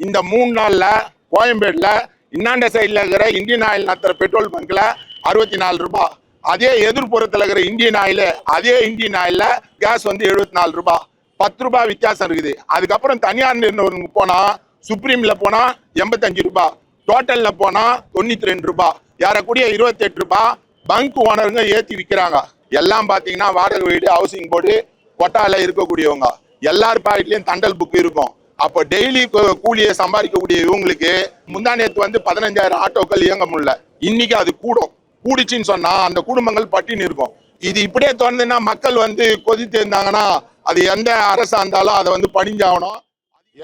இந்த 3 நாள்ல கோயம்பேடுல இன்னாண்ட சைட்ல இருக்கிற இந்தியன் ஆயில் நடத்துற பெட்ரோல் பங்க்ல 64 ரூபாய். அதே எதிர்ப்புறத்துல இருக்கிற இந்தியன் ஆயில், அதே இந்தியன் ஆயில்ல கேஸ் வந்து 74 ரூபாய். 10 ரூபாய் வித்தியாசம் இருக்குது. அதுக்கப்புறம் தனியார் நிறுவனம் போனா, சுப்ரீம்ல போனா 85 ரூபாய், டோட்டல்ல போனா 92 ரூபாய், ஏறக்கூடிய 28 ரூபாய் பங்க் ஓனருங்க ஏத்தி விற்கிறாங்க. எல்லாம் பாத்தீங்கன்னா வாடகை வீடு, ஹவுசிங் போர்டு, கொட்டால இருக்கக்கூடியவங்க எல்லார் பாக்கெட்லயும் தண்டல் புக் இருக்கும். அப்போ டெய்லி கூலியை சம்பாதிக்கக்கூடிய இவங்களுக்கு முந்தானேத்து வந்து 15,000 ஆட்டோக்கள் இயங்க முடியல. இன்னைக்கு அது கூடிச்சுன்னு சொன்னா அந்த குடும்பங்கள் பட்டினி இருக்கும். இது இப்படியே தொடர்ந்துன்னா மக்கள் வந்து கொதித்து இருந்தாங்கன்னா அது எந்த அரசா இருந்தாலும் அதை வந்து பணிஞ்சாகணும்.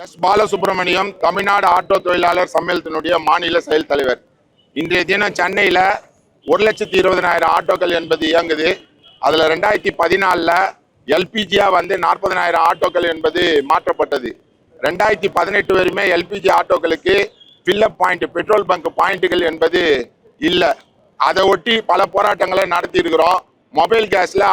எஸ் பாலசுப்ரமணியம், தமிழ்நாடு ஆட்டோ தொழிலாளர் சம்மேளனத்தினுடைய மாநில செயல் தலைவர். இன்றைய தினம் சென்னையில 1,20,000 ஆட்டோக்கள் என்பது இயங்குது. அதுல 2014 எல்பிஜியா வந்து 40,000 ஆட்டோக்கள் என்பது மாற்றப்பட்டது. 2018 வரையுமே எல்பிஜி ஆட்டோக்களுக்கு ஃபில்லப் பாயிண்ட், பெட்ரோல் பங்க் பாயிண்ட்டுகள் என்பது இல்லை. அதை ஒட்டி பல போராட்டங்களை நடத்தி இருக்கிறோம். மொபைல் கேஸ்ல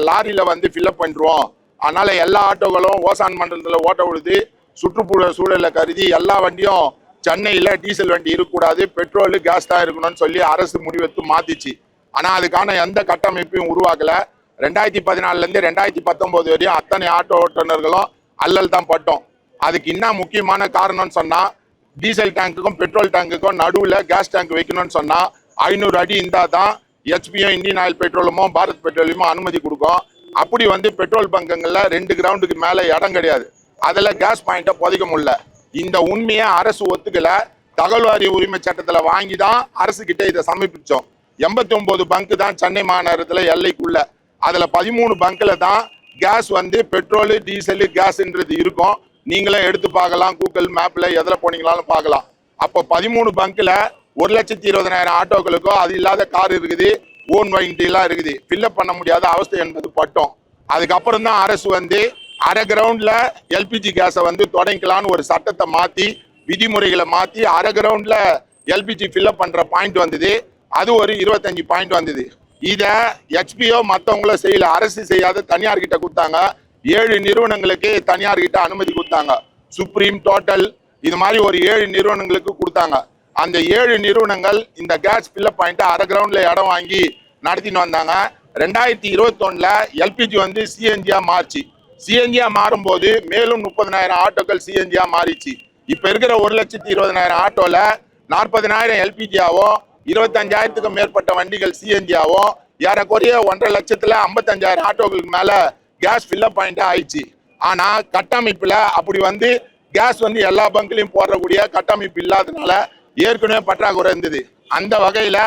லாரியில வந்து ஃபில்லப் பண்ணிடுவோம், அதனால எல்லா ஆட்டோக்களும் ஓசான் மண்டலத்தில் ஓட்ட விடுது. சுற்றுப்புற சூழலை கருதி எல்லா வண்டியும் சென்னையில் டீசல் வண்டி இருக்கக்கூடாது, பெட்ரோலு கேஸ் தான் இருக்கணும்னு சொல்லி அரசு முடிவெடுத்து மாத்திச்சு. ஆனால் அதுக்கான எந்த கட்டமைப்பையும் உருவாக்கல. 2014 2019 வரையும் அத்தனை ஆட்டோ ஓட்டுநர்களும் அல்லல் தான் பட்டோம். அதுக்கு என்ன முக்கியமான காரணம்னு சொன்னா, டீசல் டேங்குக்கும் பெட்ரோல் டேங்குக்கும் நடுவில் கேஸ் டேங்க் வைக்கணும்னு சொன்னா 500 அடி இருந்தால் தான் ஹெச்பியும் இந்தியன் ஆயில் பெட்ரோலுமோ பாரத் பெட்ரோலியமோ அனுமதி கொடுக்கும். அப்படி வந்து பெட்ரோல் பங்குங்களில் 2 கிரவுண்டுக்கு மேலே இடம் கிடையாது. அதில் கேஸ் பாயிண்ட்டை புதைக்க முடியல. இந்த உண்மையை அரசு ஒத்துக்கல. தகவல் வாரிய உரிமை சட்டத்தில் வாங்கி தான் அரசு கிட்ட இதை சமர்ப்பிச்சோம். 89 பங்கு தான் சென்னை மாநகரத்தில் எல்லைக்குள்ள. அதில் 13 பங்கில் தான் கேஸ் வந்து பெட்ரோலு, டீசலு, கேஸ்ன்றது இருக்கும். நீங்களே எடுத்து பார்க்கலாம், கூகுள் மேப்ல எதில் போனீங்களாலும் பார்க்கலாம். அப்போ 13 பங்கில் 1,20,000 ஆட்டோக்களுக்கோ அது இல்லாத கார் இருக்குது, ஓன் வண்டிலாம் இருக்குது. ஃபில்லப் பண்ண முடியாத அவஸ்தை என்பது பட்டோம். அதுக்கப்புறம் தான் அரசு வந்து அரை கிரவுண்ட்ல எல்பிஜி கேஸை வந்து தொடங்கிக்கலான்னு ஒரு சட்டத்தை மாற்றி, விதிமுறைகளை மாற்றி அரை கிரவுண்ட்ல எல்பிஜி ஃபில்லப் பண்ணுற பாயிண்ட் வந்தது. அது ஒரு 25 பாயிண்ட் வந்தது. இதை ஹெச்பிஓ மற்றவங்கள செய்யல, அரசு செய்யாத தனியார்கிட்ட கொடுத்தாங்க. 7 நிறுவனங்களுக்கு தனியார்கிட்ட அனுமதி கொடுத்தாங்க. சுப்ரீம், டோட்டல், இது மாதிரி ஒரு 7 நிறுவனங்களுக்கு கொடுத்தாங்க. அந்த 7 நிறுவனங்கள் இந்த கேஸ் ஃபில்லப் பாயிண்ட் அரை கிரவுண்ட்ல இடம் வாங்கி நடத்தின்னு வந்தாங்க. 2021 எல்பிஜி வந்து சிஎன்ஜியா மாறிச்சு. சிஎன்ஜியா மாறும்போது மேலும் 30,000 ஆட்டோக்கள் சிஎன்ஜியா மாறிச்சு. இப்ப இருக்கிற 1,20,000 ஆட்டோல 40,000 எல்பிஜியாவும் 25,000க்கும் மேற்பட்ட வண்டிகள் சிஎன்ஜியாவும் ஏறக்குறைய 1.5 லட்சத்துல 55,000 ஆட்டோக்களுக்கு மேல கேஸ் ஃபில்லப் பாயிண்ட் ஆயிடுச்சு. ஆனா கட்டமைப்புல அப்படி வந்து கேஸ் வந்து எல்லா பங்க்லையும் போடக்கூடிய கட்டமைப்பு இல்லாதனால ஏற்கனவே பற்றாக்குறை இருந்தது. அந்த வகையில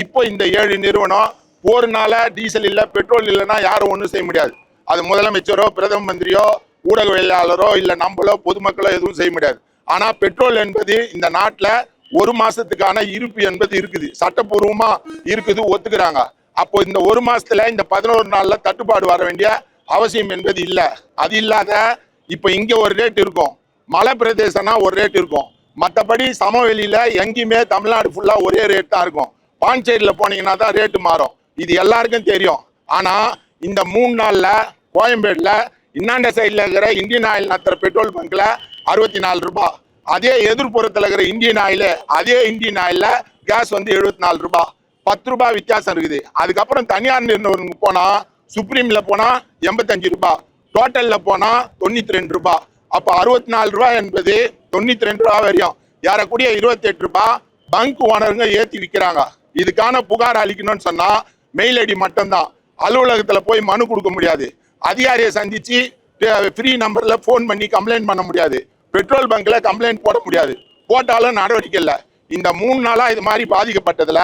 இப்போ இந்த 7 நிறுவனம் போறனால டீசல் இல்லை, பெட்ரோல் இல்லைன்னா யாரும் ஒன்றும் செய்ய முடியாது. அது முதலமைச்சரோ, பிரதம மந்திரியோ, ஊடகவியலாளரோ, இல்லை நம்மளோ, பொதுமக்களோ எதுவும் செய்ய முடியாது. ஆனா பெட்ரோல் என்பது இந்த நாட்டுல 1 மாசத்துக்கான இருப்பு என்பது இருக்குது, சட்டப்பூர்வமா இருக்குது, ஒத்துக்கிறாங்க. அப்போ இந்த 1 மாசத்துல இந்த 11 நாள்ல தட்டுப்பாடு வர வேண்டிய அவசியம் என்பது இல்லை. அது இல்லாத இப்ப இங்க ஒரு ரேட் இருக்கும், மலை பிரதேசம்னா ஒரு ரேட் இருக்கும், மற்றபடி சமவெளியில எங்கேயுமே தமிழ்நாடு ஃபுல்லா ஒரே ரேட் தான் இருக்கும். பாண்டிச்சேரியில போனீங்கன்னா தான் ரேட்டு மாறும். இது எல்லாருக்கும் தெரியும். ஆனா இந்த 3 நாள்ல கோயம்பேடுல இன்னாண்ட சைட்ல இருக்கிற இந்தியன் ஆயில் நடத்துற பெட்ரோல் பங்க்ல 64 ரூபாய். அதே எதிர்ப்புறத்துல இருக்கிற இந்தியன் ஆயில், அதே இந்தியன் ஆயில்ல கேஸ் வந்து 74 ரூபாய். 10 ரூபாய் வித்தியாசம் இருக்குது. அதுக்கப்புறம் தனியார் நிறுவனம் போனா, சுப்ரீம்ல போனா 85 ரூபாய், டோட்டல்ல போனா 92 ரூபாய். அப்ப 64 ரூபாய் என்பது 92 ரூபாய் வரையும் ஏறக்கூடிய 28 ரூபாய் பங்க் ஓனருங்க ஏத்தி விற்கிறாங்க. இதுக்கான புகார் அளிக்கணும்னு சொன்னா மெயில் ஐடி மட்டும்தான். அலுவலகத்துல போய் மனு கொடுக்க முடியாது. அதிகாரியை சந்திச்சு ஃப்ரீ நம்பர்ல போன் பண்ணி கம்ப்ளைண்ட் பண்ண முடியாது. பெட்ரோல் பங்க்ல கம்ப்ளைண்ட் போட முடியாது. போட்டாலும் நடவடிக்கை இல்லை. இந்த 3 நாளா இது மாதிரி பாதிக்கப்பட்டதுல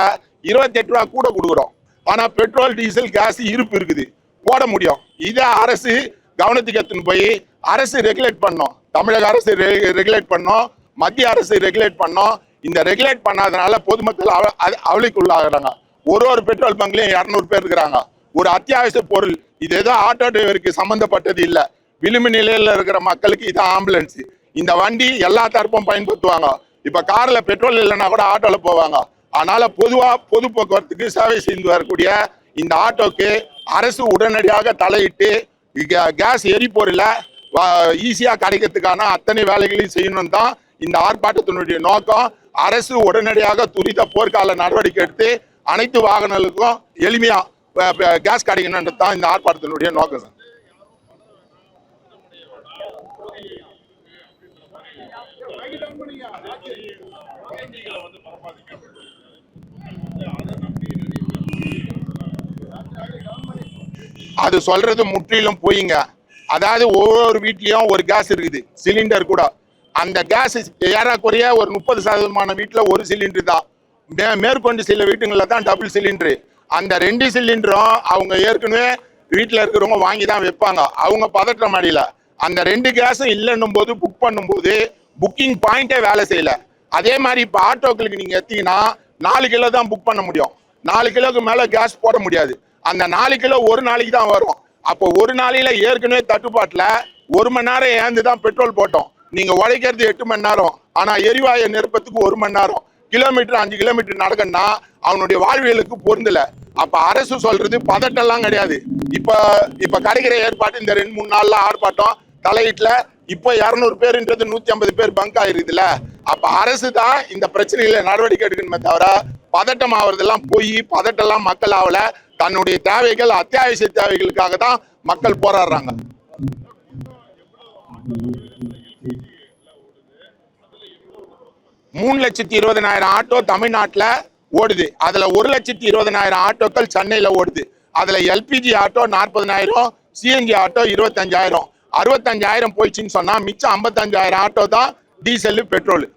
28 ரூபாய் கூட கொடுக்குறோம். ஆனா பெட்ரோல், டீசல், கேஸ் இருப்பு இருக்குது, போட முடியும். இதை அரசு கவனத்துக்கு எடுத்துன்னு போய் அரசு ரெகுலேட் பண்ணோம். தமிழக அரசு ரெகுலேட் பண்ணோம், மத்திய அரசு ரெகுலேட் பண்ணோம். இந்த ரெகுலேட் பண்ணாதனால பொதுமக்கள் அவளுக்குள்ளாகிறாங்க. ஒரு பெட்ரோல் பங்க்லயும் 200 பேர் இருக்கிறாங்க. ஒரு அத்தியாவசிய பொருள், இது ஏதோ ஆட்டோ டிரைவருக்கு சம்பந்தப்பட்டது இல்லை. விளிம்பு நிலையில இருக்கிற மக்களுக்கு இது ஆம்புலன்ஸ். இந்த வண்டி எல்லா தரப்பும் பயன்படுத்துவாங்க. இப்ப கார்ல பெட்ரோல் இல்லைன்னா கூட ஆட்டோல போவாங்க. அதனால பொதுவா பொது போக்குவரத்துக்கு சேவை செய்து வரக்கூடிய இந்த ஆட்டோக்கு அரசு உடனடியாக தலையிட்டு கேஸ் எரிபொருளை ஈஸியா கிடைக்கிறதுக்கான அத்தனை வேலைகளையும் செய்யணும் தான் இந்த ஆர்ப்பாட்டத்தினுடைய நோக்கம் அரசு உடனடியாக துரித போர்க்கால நடவடிக்கை எடுத்து அனைத்து வாகனங்களுக்கும் எளிமையா கேஸ் கிடைக்கணும்ன்றது தான் இந்த ஆர்ப்பாட்டத்தினுடைய நோக்கம் சார். அது சொல்றது முற்றிலும் போயிங்க. அதாவது ஒவ்வொரு வீட்லயும் ஒரு கேஸ் இருக்குது, சிலிண்டர் கூட. அந்த கேஸ் ஏறக்குறைய ஒரு 30% வீட்டுல ஒரு சிலிண்டர் தான். மேற்கொண்டு சில வீட்டுங்களில் தான் டபுள் சிலிண்டரு. அந்த 2 சிலிண்டரும் அவங்க ஏற்கனவே வீட்டில் இருக்கிறவங்க வாங்கி தான் வைப்பாங்க. அவங்க பதற்றம் அடையல. அந்த 2 கேஸும் இல்லைன்னும் போது புக் பண்ணும்போது புக்கிங் பாயிண்டே வேலை செய்யல. அதே மாதிரி இப்போ ஆட்டோக்களுக்கு நீங்க எடுத்தீங்கன்னா 4 கிலோ தான் புக் பண்ண முடியும். 4 கிலோக்கு மேல கேஸ் போட முடியாது. அந்த 4 கிலோ ஒரு நாளைக்கு தான் வரும். அப்போ ஒரு நாளையில ஏற்கனவே தட்டுப்பாட்டுல 1 மணி நேரம் ஏந்து தான் பெட்ரோல் போட்டோம். நீங்க உழைக்கிறது 8 மணி நேரம், ஆனா எரிவாயு நிரப்பத்துக்கு 1 மணி நேரம். கிலோமீட்டர் 5 கிலோமீட்டர் நடக்கணும்னா அவனுடைய வாழ்வியலுக்கு பொருந்தல. அப்ப அரசு சொல்றது பதட்டம்லாம் கிடையாது. இப்ப கிடைக்கிற ஏற்பாட்டு இந்த 2-3 நாள்ல ஆர்ப்பாட்டம் தலையீட்டுல இப்ப 200 பேருன்றது 150 பேர் பங்க் ஆயிருதுல. அப்ப அரசு தான் இந்த பிரச்சனைகளை நடவடிக்கை எடுக்கணுமே தவிர பதட்டம் ஆவறதெல்லாம் போய் பதட்டம்லாம் மக்கள் ஆகல. தன்னுடைய தேவைகள் அத்தியாவசிய தேவைகளுக்காக தான் மக்கள் போராடுறாங்க. $3,20,000 ஆட்டோ தமிழ்நாட்டுல ஓடுது. அதுல 1,20,000 ஆட்டோக்கள் சென்னையில ஓடுது. அதுல எல்பிஜி ஆட்டோ 40,000, சிஎன்ஜி ஆட்டோ 25,000. 65,000 போயிடுச்சுன்னு சொன்னா மிச்சம் 55,000 ஆட்டோ தான் டீசல் பெட்ரோல்.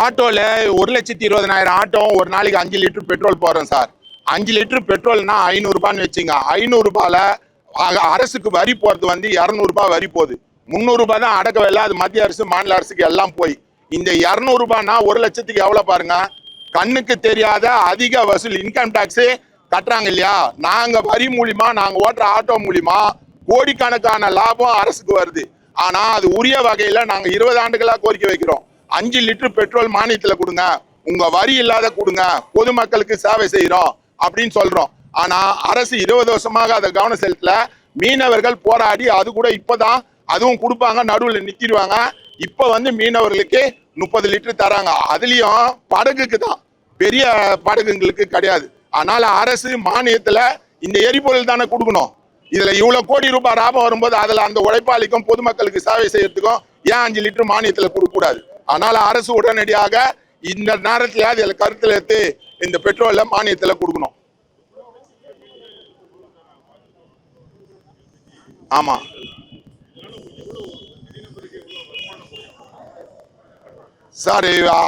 ஆட்டோல 1,20,000 ஆட்டோ ஒரு நாளைக்கு 5 லிட்டர் பெட்ரோல் போறோம் சார். 5 லிட்டர் பெட்ரோல்னா 500 ரூபான்னு வச்சுங்க. 500 ரூபாயில அரசுக்கு வரி போறது வந்து 200 ரூபாய் வரி போகுது. 300 ரூபாய் தான் அடக்க வேலை. அது மத்திய அரசு மாநில அரசுக்கு எல்லாம் போய் இந்த 200 ரூபாய்னா 1 லட்சத்துக்கு எவ்வளவு பாருங்க. கண்ணுக்கு தெரியாத அதிக வசூல் இன்கம் டாக்ஸ் கட்டுறாங்க இல்லையா. நாங்க வரி மூலியமா நாங்க ஓட்டுற ஆட்டோ மூலியமா கோடிக்கணக்கான லாபம் அரசுக்கு வருது. ஆனா அது உரிய வகையில நாங்க 20 ஆண்டுகளா கோரிக்கை வைக்கிறோம். 5 லிட்டர் பெட்ரோல் மானியத்துல கொடுங்க, உங்க வரி இல்லாத கொடுங்க, பொதுமக்களுக்கு சேவை செய்யறோம் அப்படின்னு சொல்றோம். ஆனா அரசு 20 வருஷமாக அதை கவனம் செலுத்தல. மீனவர்கள் போராடி அது கூட இப்பதான் அதுவும் கொடுப்பாங்க, நடுவில் நித்திடுவாங்க. இப்ப வந்து மீனவர்களுக்கு 30 லிட்டர் தராங்க. அதுலயும் படகுக்கு தான், பெரிய படகுங்களுக்கு கிடையாது. அதனால அரசு மானியத்துல இந்த எரிபொருள் தானே கொடுக்கணும். இதுல இவ்வளவு கோடி ரூபாய் லாபம் வரும்போது அதுல அந்த உழைப்பாளிக்கும் பொதுமக்களுக்கு சேவை செய்யறதுக்கும் ஏன் 5 லிட்டர் மானியத்துல கொடுக்க கூடாது? அதனால அரசு உடனடியாக இந்த நேரத்துல அதுல கருத்துல எடுத்து இந்த பெட்ரோல்ல மானியத்துல கொடுக்கணும். ஆமா சார்,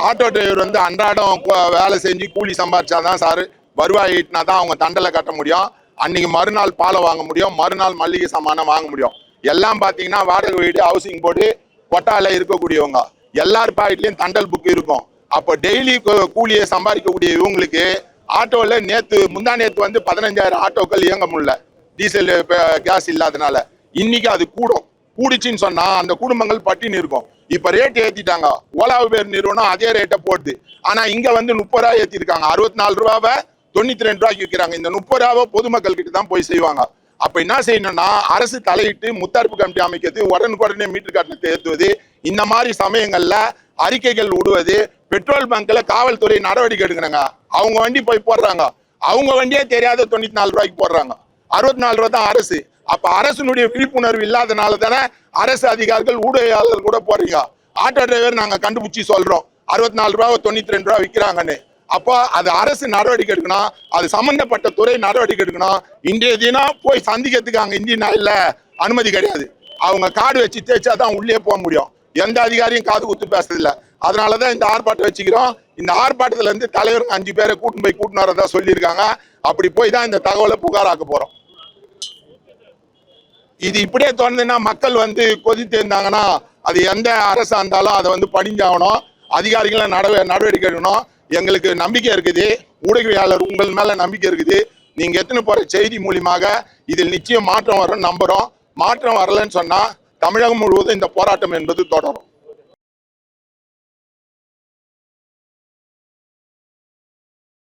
ஆட்டோ டிரைவர் வந்து அன்றாடம் வேலை செஞ்சு கூலி சம்பாதிச்சாதான் சார் வருவாய் ஈட்டினா தான் அவங்க தண்டலை கட்ட முடியும். அன்னைக்கு மறுநாள் பாலை வாங்க முடியும், மறுநாள் மல்லிகை சாமானம் வாங்க முடியும். எல்லாம் பார்த்தீங்கன்னா வாடகை வீடு, ஹவுசிங் போர்டு, கொட்டால இருக்கக்கூடியவங்க எல்லார் பாக்கெட்லயும் தண்டல் புக் இருக்கும். அப்போ டெய்லி கூலியை சம்பாதிக்கக்கூடிய இவங்களுக்கு ஆட்டோல முந்தா நேத்து வந்து 15,000 ஆட்டோக்கள் இயங்க முடியல, டீசல் கேஸ் இல்லாதனால. இன்னைக்கு அது கூடிச்சுன்னு சொன்னா அந்த குடும்பங்கள் பட்டினி இருக்கும். இப்ப ரேட் ஏத்திட்டாங்க. ஓலா உபேர் நிறுவனம் அதே ரேட்டை போடுது. ஆனா இங்க வந்து 30 ரூபாய் ஏத்திருக்காங்க. 64 ரூபாவை 92 ரூபாய்க்கு விற்கிறாங்க. இந்த 30 ரூபாவை பொதுமக்கள் கிட்ட தான் போய் செய்வாங்க. அப்ப என்ன செய்யணும்னா அரசு தலையிட்டு முத்தரப்பு கமிட்டி அமைக்கிறது, உடனுக்குடனே மீட்டர் கட்டணத்தை ஏற்றுவது, இந்த மாதிரி சமயங்கள்ல அறிக்கைகள் விடுவது, பெட்ரோல் பங்க்ல காவல்துறை நடவடிக்கை எடுக்கிறாங்க. அவங்க வண்டி போய் போடுறாங்க, அவங்க வண்டியே தெரியாத 94 ரூபாய்க்கு போடுறாங்க. 64 ரூபாய் தான் அரசு. அப்ப அரசுடைய விழிப்புணர்வு இல்லாதனால தானே அரசு அதிகாரிகள் ஊடகங்கள் கூட போறீங்க. ஆட்டோ டிரைவர் நாங்க கண்டுபிடிச்சி சொல்றோம் 64 ரூபாய் 92 ரூபாய் விற்கிறாங்கன்னு. அப்போ அது அரசு நடவடிக்கை எடுக்கணும், அது சம்பந்தப்பட்ட துறை நடவடிக்கை எடுக்கணும். இன்றைய தினம் போய் சந்திக்கிறதுக்கு அங்க இந்தியன் ஆயில்ல அனுமதி கிடையாது. அவங்க கார்டு வச்சு தேய்ச்சா தான் உள்ளே போக முடியும். எந்த அதிகாரியும் காது குத்து பேசுறது இல்லை. அதனாலதான் இந்த ஆர்ப்பாட்டம் வச்சுக்கிறோம். இந்த ஆர்ப்பாட்டத்துல இருந்து தலைவர் 5 பேரை கூட்டின்னு வரதா சொல்லியிருக்காங்க. அப்படி போய் தான் இந்த தகவலை புகாராக்க போறோம். இது இப்படியே தொடர்ந்துன்னா மக்கள் வந்து கொதித்து இருந்தாங்கன்னா அது எந்த அரசா இருந்தாலும் அதை வந்து படிஞ்சாகணும். அதிகாரிகளை நடவடிக்கை எடுக்கணும். எங்களுக்கு நம்பிக்கை இருக்குது, ஊடகவியாளர் உங்கள் மேல நம்பிக்கை இருக்குது. நீங்க எத்தனை போற செய்தி மூலியமாக இதில் நிச்சயம் மாற்றம் வரும்னு நம்புறோம். மாற்றம் வரலன்னு சொன்னா தமிழகம் முழுவதும் இந்த போராட்டம் என்பது தொடரும்.